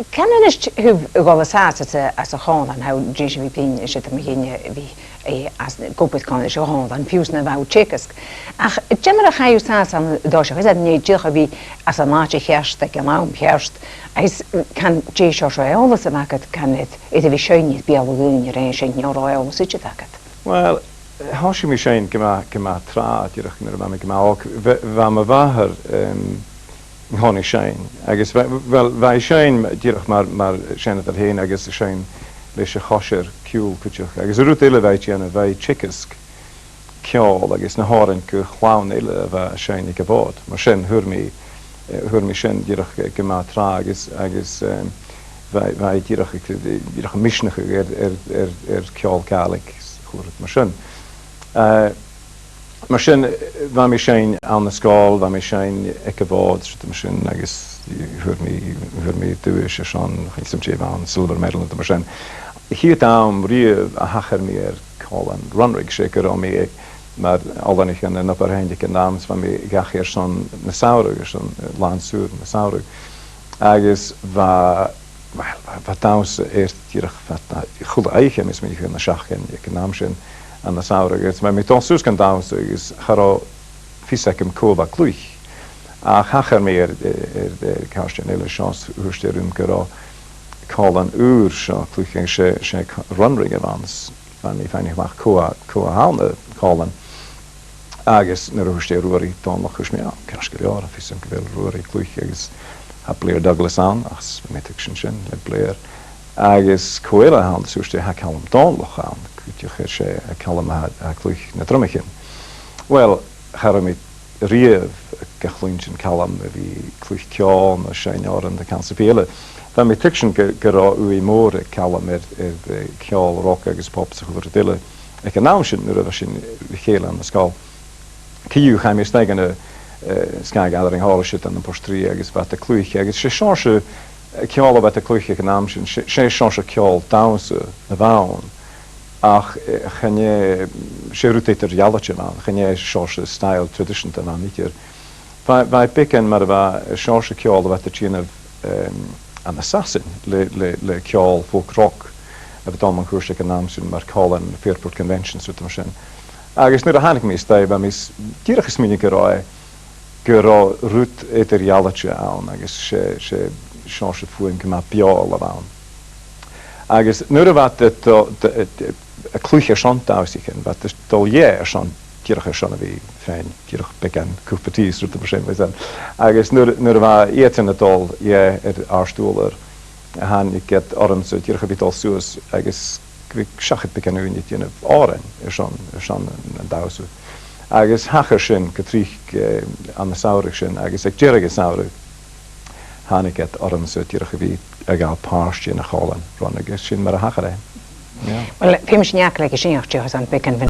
Canan is who gáil sáte as a cháin an how GCV pin is it me héine hí as gopit kann is háin an fiúsna bh tchas. Ach Gemar a chaú sá an dá se a né ddícha bhí as an máte chearst ag an lám chearst is can dé seo álas a magad can it a bhí seinní bealún ré sin neorá suite agad. Well, háisi mi sé go trá dúach nar me go bhe a bháthair hánig sé agus bheit sé dúach mar séna a héin agus a sé leis a choir ciúil chuteach agus rú ile bheit ana bheith chicasc ceáil agus na háann go chláán ile a bheith séna go bhád mar sin thuirmí sin dúach go trá agus bheit dúach misnecha ar ceáil cálaigh chuirt mar sin. Mar sin bha mé sé an na scáil, bha mé sé ag bhád mar sin agus thuirmí dúis se seán chusim sé bhán silver medal mar sin. Hí dám riamh a hachar mí ar cálan runrig sé go mé mar allanich an napar hendik an náms bha mé gachi ar son na saoirg ar son lánsúr na saoirg agus bha dás chud aiche mis mé na seachchan ag náam sin an na saoirg agus mé tásús gan dás agus chará fisecim cóbha clúich a chachar mé ar cáiste eile seás úrsteirún gorá cálan úr seo clúich sé runring a bhans fan féinnig bach cóa hána cálan agus na úrsteir ruaí dánlach chus mé ceas go leor a fisam go bhfuil ruaí clúich agus ha Blair Douglas an as métic sin le Blair agus coile há súste ha callam dánlach an chuteach sé a callam a clúich na tromichin. Well, char mé riamh gachlún sin callam a bhí clúich ceán a sé áan de cansapéile. Tá mé tu sin gorá uí mór a callam ar ceáil rock agus pop sa chuir diile ag an ná sin nu a sin chéile an na scáil. Ciú chaim mé snegan Sky Gathering hálaisiid an postrí agus bheit a clúich agus sé seáse ceála bheit a clúiche an náam sin sé seáse ceáil dása na bhán ach chané sé rutéidir jaalaite bhán, chané seáse style tradition a bhán nítir. Bheit picin mar a bheit seáse ceála bheit a tíanamh an assassin le ceáil folk rock a bheit dáman chuirse an náam sin mar cálan Fairport Convention suta mar sin. Agus nuair a hánig mí sta ba mis díreachas mínig gorá gorá rút éidir jaalaite ann agus sé seáse fuin go beáil a bhán. Agus nuair a bheit a clúiche seán dásaichin, bheit dul dhé seán díreacha seán a bhí féin díreach began cúpatís rút mar sin bhí agus nuair a bheit étain a dul dhé ar ástúlar a hánig get ormsa díreacha bhí dul suas agus bhí seachad began úni dhéanamh árainn ar seán an dása. Agus hachar sin go trích an na saoirg sin agus ag déirige saoirg hánig get ormsa díreacha bhí a gáil páistí na chálan ran agus sin mar a hachar é. Well, féimes neach le sinachtíos an becin